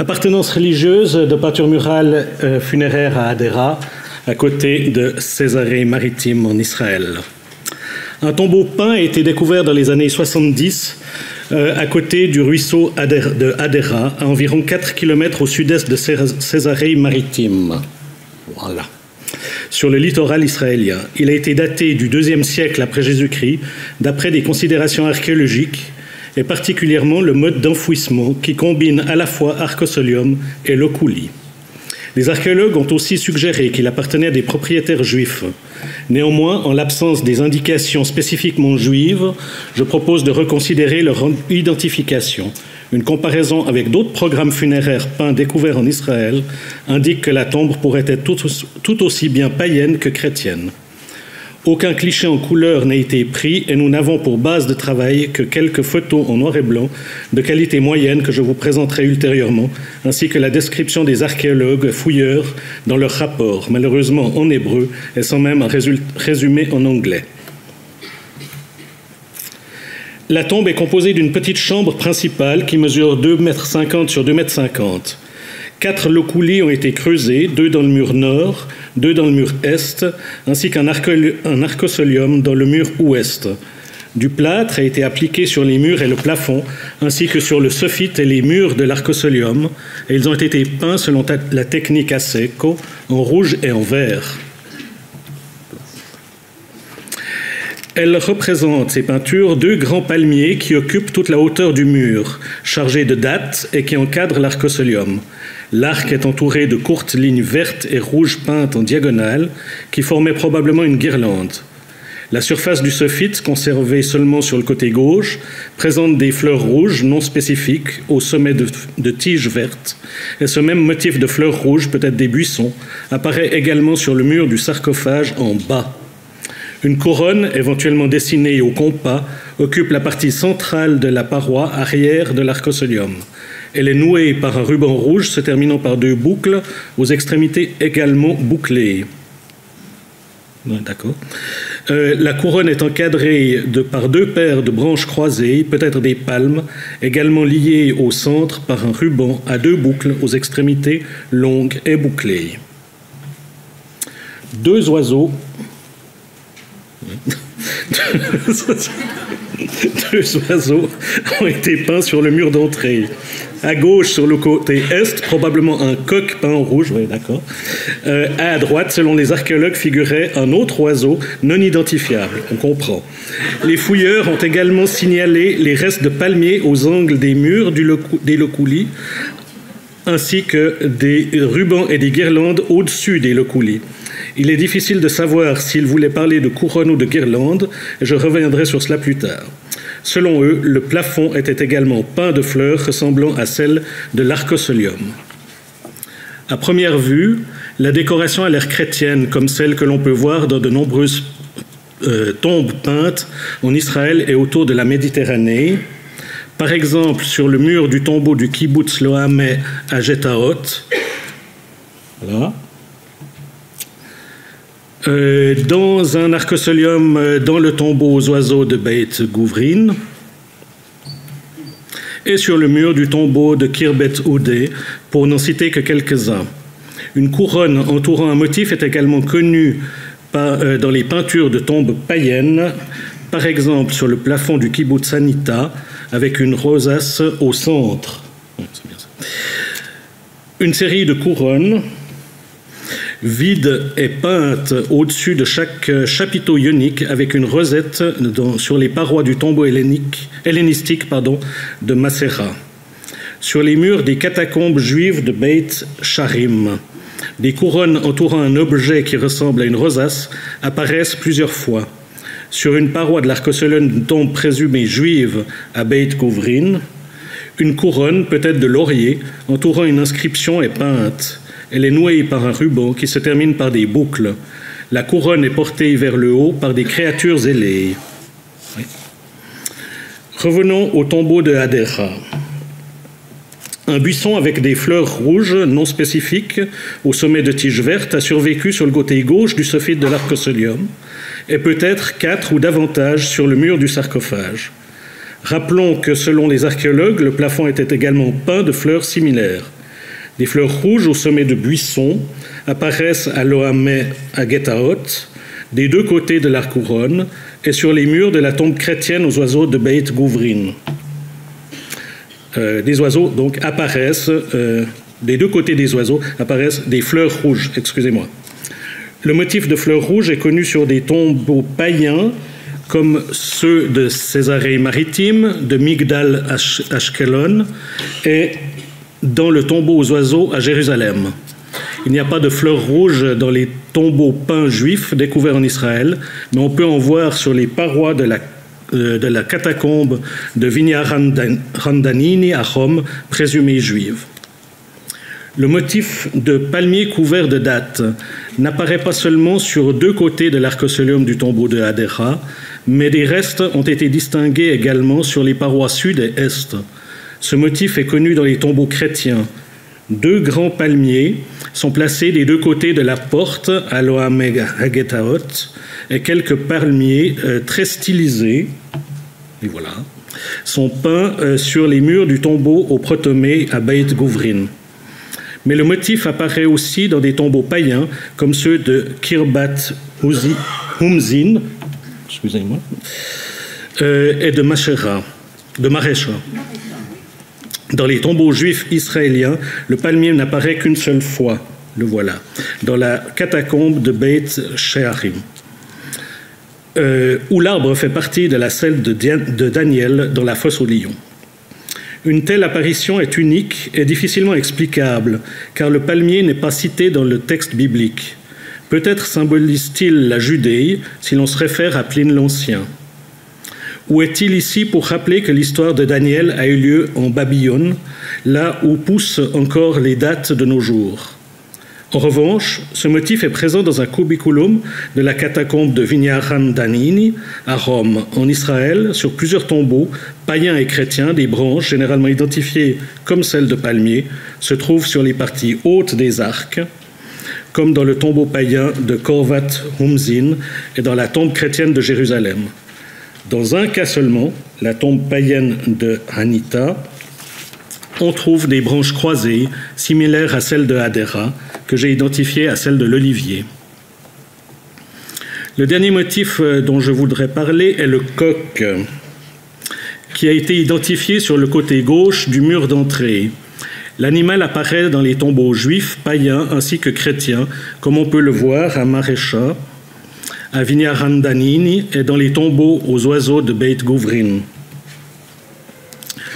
Appartenance religieuse de peinture murale funéraire à Hadera, à côté de Césarée maritime en Israël. Un tombeau peint a été découvert dans les années 70 à côté du ruisseau de Hadera, à environ 4 km au sud-est de Césarée maritime. Voilà. Sur le littoral israélien. Il a été daté du IIe siècle après Jésus-Christ, d'après des considérations archéologiques, et particulièrement le mode d'enfouissement qui combine à la fois arcosolium et le coulis. Les archéologues ont aussi suggéré qu'il appartenait à des propriétaires juifs. Néanmoins, en l'absence des indications spécifiquement juives, je propose de reconsidérer leur identification. Une comparaison avec d'autres programmes funéraires peints découverts en Israël indique que la tombe pourrait être tout aussi bien païenne que chrétienne. Aucun cliché en couleur n'a été pris et nous n'avons pour base de travail que quelques photos en noir et blanc de qualité moyenne que je vous présenterai ultérieurement, ainsi que la description des archéologues fouilleurs dans leur rapport, malheureusement en hébreu et sans même résumé en anglais. La tombe est composée d'une petite chambre principale qui mesure 2,50 m sur 2,50 m. 4 loculis ont été creusés, 2 dans le mur nord, 2 dans le mur est, ainsi qu'un arcosolium dans le mur ouest. Du plâtre a été appliqué sur les murs et le plafond, ainsi que sur le soffit et les murs de l'arcosolium, et ils ont été peints selon la technique a secco, en rouge et en vert. Elle représente, ces peintures, 2 grands palmiers qui occupent toute la hauteur du mur, chargés de dattes et qui encadrent l'arcosolium. L'arc est entouré de courtes lignes vertes et rouges peintes en diagonale qui formaient probablement une guirlande. La surface du soffit, conservée seulement sur le côté gauche, présente des fleurs rouges non spécifiques au sommet de tiges vertes, et ce même motif de fleurs rouges, peut-être des buissons, apparaît également sur le mur du sarcophage en bas. Une couronne, éventuellement dessinée au compas, occupe la partie centrale de la paroi arrière de l'arcosolium. Elle est nouée par un ruban rouge se terminant par 2 boucles, aux extrémités également bouclées. D'accord. La couronne est encadrée par 2 paires de branches croisées, peut-être des palmes, également liées au centre par un ruban à 2 boucles aux extrémités longues et bouclées. 2 oiseaux. 2 oiseaux ont été peints sur le mur d'entrée. À gauche, sur le côté est, probablement un coq peint en rouge, oui, d'accord. À droite, selon les archéologues, figurait un autre oiseau non identifiable, on comprend. Les fouilleurs ont également signalé les restes de palmiers aux angles des murs des loculis, ainsi que des rubans et des guirlandes au-dessus des loculis. Il est difficile de savoir s'ils voulaient parler de couronne ou de guirlande, et je reviendrai sur cela plus tard. Selon eux, le plafond était également peint de fleurs ressemblant à celles de l'arcosolium. À première vue, la décoration a l'air chrétienne, comme celle que l'on peut voir dans de nombreuses tombes peintes en Israël et autour de la Méditerranée. Par exemple, sur le mur du tombeau du kibbutz Lohameh à Getaot. Voilà. Dans un arcosolium dans le tombeau aux oiseaux de Beit Guvrin et sur le mur du tombeau de Kirbet Oudé, pour n'en citer que quelques-uns. Une couronne entourant un motif est également connue dans les peintures de tombes païennes, par exemple sur le plafond du kibbutz Anita, avec une rosace au centre. Une série de couronnes vide et peinte au-dessus de chaque chapiteau ionique avec une rosette sur les parois du tombeau hellénistique de Macéra. Sur les murs des catacombes juives de Beit Sharim, des couronnes entourant un objet qui ressemble à une rosace apparaissent plusieurs fois. Sur une paroi de l'arcosolium d'une tombe présumée juive à Beit Guvrin, une couronne, peut-être de laurier, entourant une inscription est peinte. Elle est nouée par un ruban qui se termine par des boucles. La couronne est portée vers le haut par des créatures ailées. Oui. Revenons au tombeau de Hadera. Un buisson avec des fleurs rouges non spécifiques au sommet de tiges vertes a survécu sur le côté gauche du soffit de l'arcosolium et peut-être 4 ou davantage sur le mur du sarcophage. Rappelons que selon les archéologues, le plafond était également peint de fleurs similaires. Des fleurs rouges au sommet de buissons apparaissent à Lohamé à Getaot, des deux côtés de la couronne et sur les murs de la tombe chrétienne aux oiseaux de Beit Gouvrin. Des oiseaux donc apparaissent, des deux côtés des oiseaux apparaissent des fleurs rouges, excusez-moi. Le motif de fleurs rouges est connu sur des tombeaux païens comme ceux de Césarée maritime, de Migdal Ashkelon et dans le tombeau aux oiseaux à Jérusalem. Il n'y a pas de fleurs rouges dans les tombeaux peints juifs découverts en Israël, mais on peut en voir sur les parois de la catacombe de Vigna Randanini à Rome, présumée juive. Le motif de palmier couvert de dattes n'apparaît pas seulement sur deux côtés de l'arcosolium du tombeau de Hadera, mais des restes ont été distingués également sur les parois sud et est. Ce motif est connu dans les tombeaux chrétiens. Deux grands palmiers sont placés des deux côtés de la porte à Lohamé Hagetaot et quelques palmiers très stylisés, et voilà, sont peints sur les murs du tombeau au Protomé à Beit Gouvrin. Mais le motif apparaît aussi dans des tombeaux païens comme ceux de Kirbat Humzin, excusez-moi, et de Maresha. Dans les tombeaux juifs israéliens, le palmier n'apparaît qu'une seule fois, le voilà, dans la catacombe de Beit Shearim, où l'arbre fait partie de la celle de Daniel dans la fosse aux lions. Une telle apparition est unique et difficilement explicable, car le palmier n'est pas cité dans le texte biblique. Peut-être symbolise-t-il la Judée, si l'on se réfère à Pline l'Ancien. Ou est-il ici pour rappeler que l'histoire de Daniel a eu lieu en Babylone, là où poussent encore les dates de nos jours? En revanche, ce motif est présent dans un cubiculum de la catacombe de Vigna Randanini à Rome, en Israël, sur plusieurs tombeaux, païens et chrétiens. Des branches, généralement identifiées comme celles de palmiers, se trouvent sur les parties hautes des arcs, comme dans le tombeau païen de Korvat Humzin et dans la tombe chrétienne de Jérusalem. Dans un cas seulement, la tombe païenne de Hanita, on trouve des branches croisées, similaires à celles de Hadera, que j'ai identifiées à celles de l'olivier. Le dernier motif dont je voudrais parler est le coq, qui a été identifié sur le côté gauche du mur d'entrée. L'animal apparaît dans les tombeaux juifs, païens ainsi que chrétiens, comme on peut le voir à Maresha, à Vigna Randanini et dans les tombeaux aux oiseaux de Beit Gouvrin.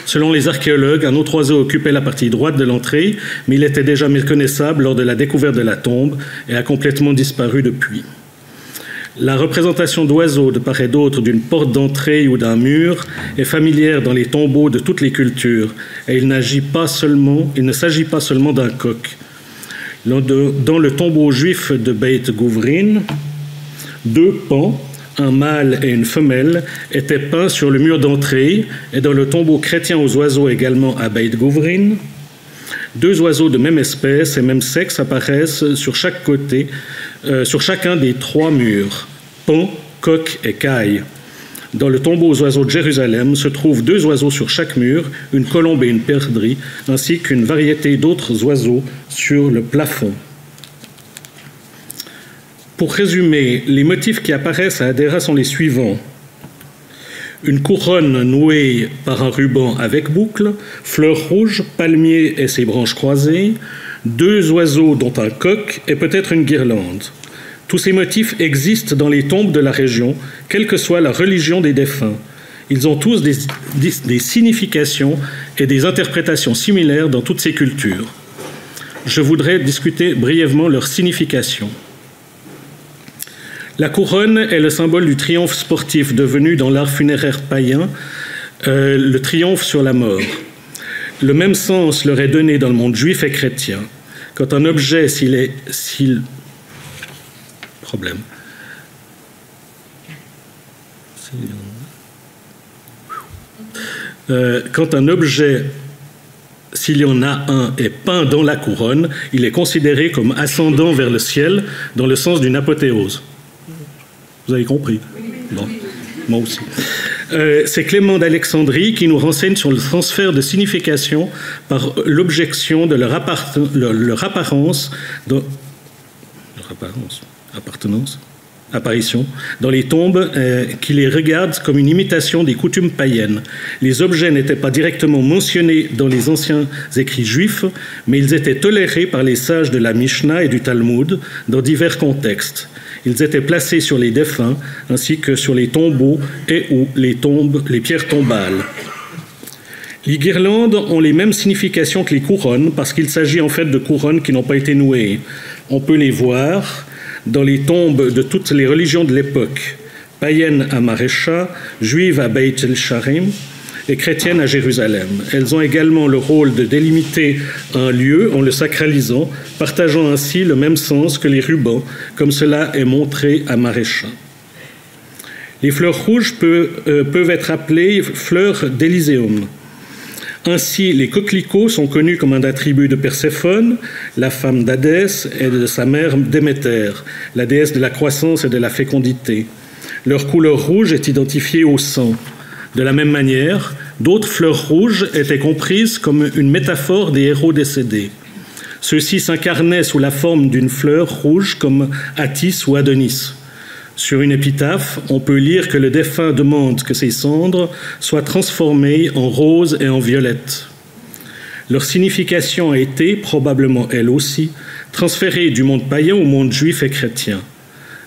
Selon les archéologues, un autre oiseau occupait la partie droite de l'entrée, mais il était déjà méconnaissable lors de la découverte de la tombe et a complètement disparu depuis. La représentation d'oiseaux de part et d'autre d'une porte d'entrée ou d'un mur est familière dans les tombeaux de toutes les cultures, et il ne s'agit pas seulement d'un coq. Dans le tombeau juif de Beit Gouvrin, deux pans, un mâle et une femelle, étaient peints sur le mur d'entrée, et dans le tombeau chrétien aux oiseaux également à Beit Gouvrin, deux oiseaux de même espèce et même sexe apparaissent sur chaque côté, sur chacun des trois murs, pan, coq et caille. Dans le tombeau aux oiseaux de Jérusalem se trouvent deux oiseaux sur chaque mur, une colombe et une perdrix, ainsi qu'une variété d'autres oiseaux sur le plafond. Pour résumer, les motifs qui apparaissent à Hadera sont les suivants. Une couronne nouée par un ruban avec boucle, fleurs rouges, palmiers et ses branches croisées, deux oiseaux dont un coq et peut-être une guirlande. Tous ces motifs existent dans les tombes de la région, quelle que soit la religion des défunts. Ils ont tous des significations et des interprétations similaires dans toutes ces cultures. Je voudrais discuter brièvement leur signification. La couronne est le symbole du triomphe sportif devenu dans l'art funéraire païen le triomphe sur la mort. Le même sens leur est donné dans le monde juif et chrétien. Quand un objet, quand un objet, s'il y en a un, est peint dans la couronne, il est considéré comme ascendant vers le ciel dans le sens d'une apothéose. Vous avez compris? Bon, moi aussi. C'est Clément d'Alexandrie qui nous renseigne sur le transfert de signification par l'objection de leur apparition dans les tombes qui les regardent comme une imitation des coutumes païennes. Les objets n'étaient pas directement mentionnés dans les anciens écrits juifs, mais ils étaient tolérés par les sages de la Mishnah et du Talmud dans divers contextes. Ils étaient placés sur les défunts ainsi que sur les tombeaux et ou les pierres tombales. Les guirlandes ont les mêmes significations que les couronnes parce qu'il s'agit en fait de couronnes qui n'ont pas été nouées. On peut les voir dans les tombes de toutes les religions de l'époque, païennes à Marécha, juives à Beit el-Sharim et chrétiennes à Jérusalem. Elles ont également le rôle de délimiter un lieu en le sacralisant, partageant ainsi le même sens que les rubans, comme cela est montré à Marécha. Les fleurs rouges peuvent être appelées fleurs d'Élyséum. Ainsi, les coquelicots sont connus comme un attribut de Perséphone, la femme d'Hadès et de sa mère Déméter, la déesse de la croissance et de la fécondité. Leur couleur rouge est identifiée au sang. De la même manière, d'autres fleurs rouges étaient comprises comme une métaphore des héros décédés. Ceux-ci s'incarnaient sous la forme d'une fleur rouge comme Attis ou Adonis. Sur une épitaphe, on peut lire que le défunt demande que ses cendres soient transformées en rose et en violette. Leur signification a été, probablement elle aussi, transférée du monde païen au monde juif et chrétien.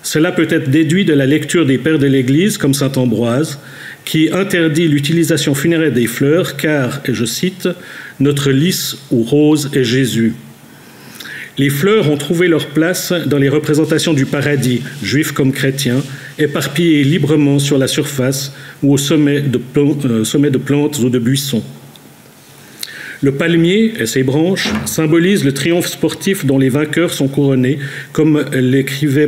Cela peut être déduit de la lecture des pères de l'Église, comme saint Ambroise, qui interdit l'utilisation funéraire des fleurs, car, et je cite, « notre lys ou rose est Jésus ». Les fleurs ont trouvé leur place dans les représentations du paradis, juifs comme chrétiens, éparpillées librement sur la surface ou au sommet de plantes ou de buissons. Le palmier et ses branches symbolisent le triomphe sportif dont les vainqueurs sont couronnés, comme l'écrivait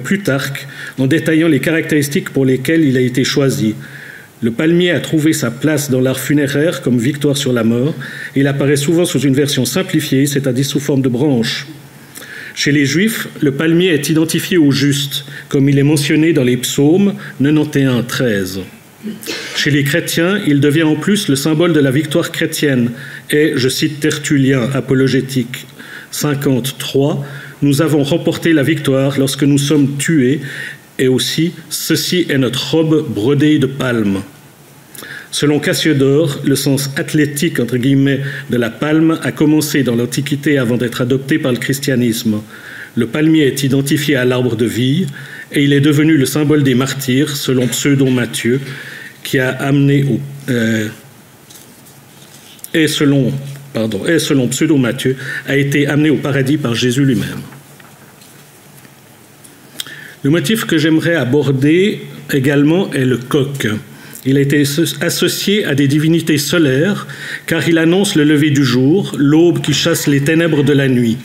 Plutarque en détaillant les caractéristiques pour lesquelles il a été choisi. Le palmier a trouvé sa place dans l'art funéraire comme victoire sur la mort. Il apparaît souvent sous une version simplifiée, c'est-à-dire sous forme de branche. Chez les Juifs, le palmier est identifié au juste, comme il est mentionné dans les psaumes 91, 13. Chez les chrétiens, il devient en plus le symbole de la victoire chrétienne. Et, je cite Tertullien, apologétique 53, « Nous avons remporté la victoire lorsque nous sommes tués. » Et aussi, ceci est notre robe brodée de palmes. Selon Cassiodore, le sens athlétique, entre guillemets, de la palme a commencé dans l'Antiquité avant d'être adopté par le christianisme. Le palmier est identifié à l'arbre de vie et il est devenu le symbole des martyrs, selon Pseudon Matthieu, qui a amené selon Pseudo Matthieu, a été amené au paradis par Jésus lui-même. Le motif que j'aimerais aborder également est le coq. Il a été associé à des divinités solaires car il annonce le lever du jour, l'aube qui chasse les ténèbres de la nuit.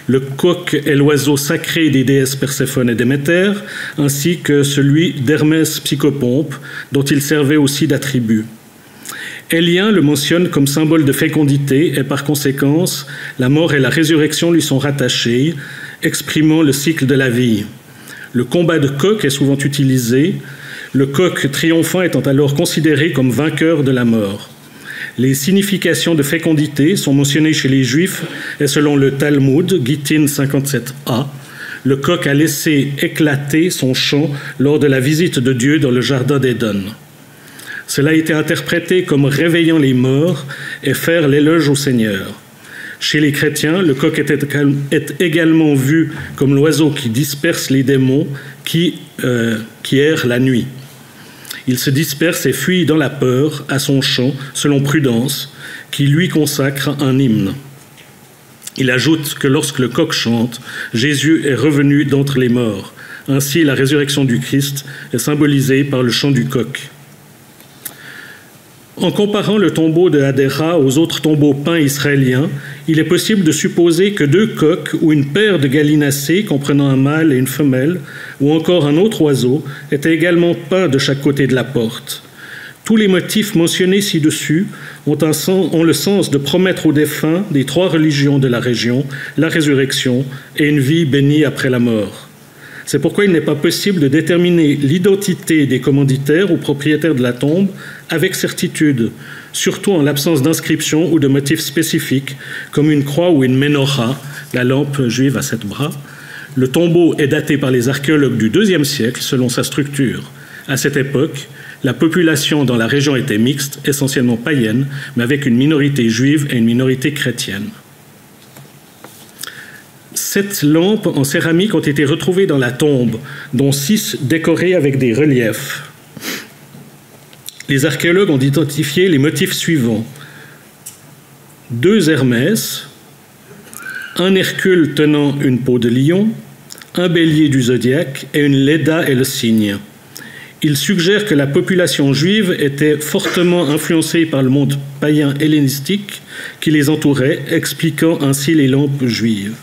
Le coq est l'oiseau sacré des déesses Perséphone et Déméter, ainsi que celui d'Hermès Psychopompe, dont il servait aussi d'attribut. Élien le mentionne comme symbole de fécondité et par conséquence, la mort et la résurrection lui sont rattachées, exprimant le cycle de la vie. Le combat de coq est souvent utilisé, le coq triomphant étant alors considéré comme vainqueur de la mort. Les significations de fécondité sont mentionnées chez les Juifs et selon le Talmud, Gittin 57a, le coq a laissé éclater son chant lors de la visite de Dieu dans le jardin d'Éden. Cela a été interprété comme réveillant les morts et faire l'éloge au Seigneur. Chez les chrétiens, le coq est également vu comme l'oiseau qui disperse les démons qui errent la nuit. Il se disperse et fuit dans la peur à son chant, selon Prudence, qui lui consacre un hymne. Il ajoute que lorsque le coq chante, Jésus est revenu d'entre les morts. Ainsi, la résurrection du Christ est symbolisée par le chant du coq. En comparant le tombeau de Hadéra aux autres tombeaux peints israéliens, il est possible de supposer que deux coqs ou une paire de gallinacés comprenant un mâle et une femelle, ou encore un autre oiseau, étaient également peints de chaque côté de la porte. Tous les motifs mentionnés ci-dessus ont le sens de promettre aux défunts des trois religions de la région, la résurrection et une vie bénie après la mort. C'est pourquoi il n'est pas possible de déterminer l'identité des commanditaires ou propriétaires de la tombe avec certitude, surtout en l'absence d'inscription ou de motifs spécifiques, comme une croix ou une menorah, la lampe juive à 7 bras. Le tombeau est daté par les archéologues du IIe siècle selon sa structure. À cette époque, la population dans la région était mixte, essentiellement païenne, mais avec une minorité juive et une minorité chrétienne. 7 lampes en céramique ont été retrouvées dans la tombe, dont 6 décorées avec des reliefs. Les archéologues ont identifié les motifs suivants. 2 Hermès, un Hercule tenant une peau de lion, un bélier du zodiaque et une Léda et le cygne. Il suggère que la population juive était fortement influencée par le monde païen hellénistique qui les entourait, expliquant ainsi les lampes juives.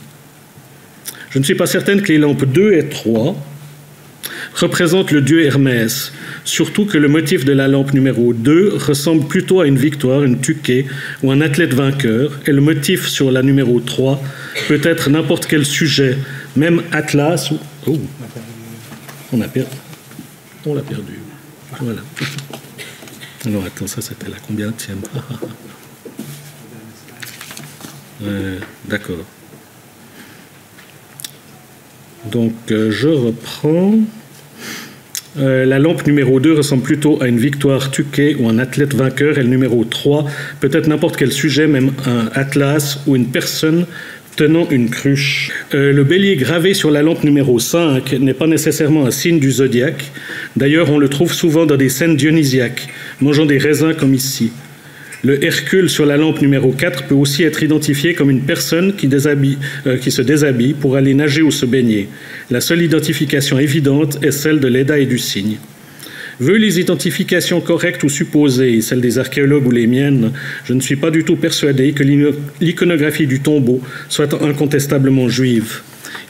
Je ne suis pas certaine que les lampes 2 et 3 représentent le dieu Hermès, surtout que le motif de la lampe numéro 2 ressemble plutôt à une victoire, une tuquée ou un athlète vainqueur, et le motif sur la numéro 3 peut être n'importe quel sujet, même Atlas ou... Oh, on l'a perdu. Voilà. Alors attends, ça c'était la combienième? D'accord. Donc je reprends. La lampe numéro 2 ressemble plutôt à une victoire tuquée ou un athlète vainqueur, et le numéro 3 peut être n'importe quel sujet, même un atlas ou une personne tenant une cruche. Le bélier gravé sur la lampe numéro 5 n'est pas nécessairement un signe du zodiaque. D'ailleurs, on le trouve souvent dans des scènes dionysiaques, mangeant des raisins comme ici. Le Hercule sur la lampe numéro 4 peut aussi être identifié comme une personne qui se déshabille pour aller nager ou se baigner. La seule identification évidente est celle de Léda et du cygne. Vu les identifications correctes ou supposées, celles des archéologues ou les miennes, je ne suis pas du tout persuadé que l'iconographie du tombeau soit incontestablement juive.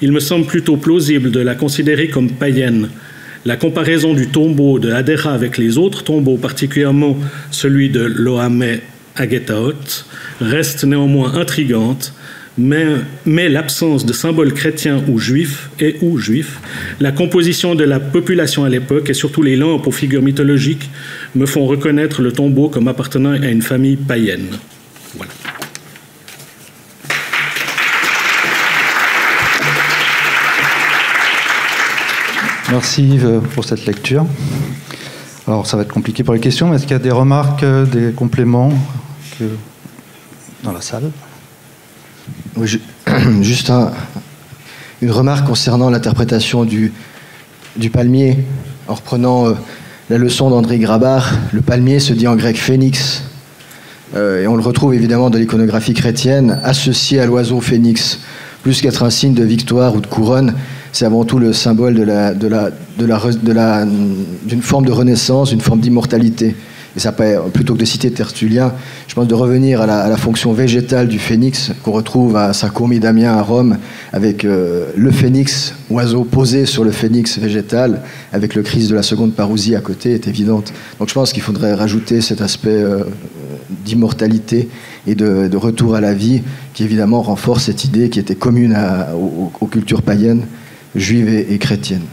Il me semble plutôt plausible de la considérer comme païenne. La comparaison du tombeau de Hadera avec les autres tombeaux, particulièrement celui de Lohamé Agetaot, reste néanmoins intrigante, mais l'absence de symboles chrétiens ou juifs, la composition de la population à l'époque et surtout les lampes aux figures mythologiques me font reconnaître le tombeau comme appartenant à une famille païenne. Voilà. Merci Yves pour cette lecture. Alors ça va être compliqué pour les questions, mais est-ce qu'il y a des remarques, des compléments dans la salle? Oui, juste une remarque concernant l'interprétation du palmier. En reprenant la leçon d'André Grabar, le palmier se dit en grec phénix. Et on le retrouve évidemment dans l'iconographie chrétienne, associé à l'oiseau phénix. Plus qu'être un signe de victoire ou de couronne, c'est avant tout le symbole d'une forme de renaissance, d'une forme d'immortalité. Et ça, plutôt que de citer Tertullien, je pense de revenir à la fonction végétale du phénix qu'on retrouve à Saint-Courmis-d'Amiens à Rome, avec le phénix, oiseau posé sur le phénix végétal, avec le Christ de la seconde parousie à côté, est évidente. Donc je pense qu'il faudrait rajouter cet aspect d'immortalité et de retour à la vie, qui évidemment renforce cette idée qui était commune aux cultures païennes, juives et chrétiennes.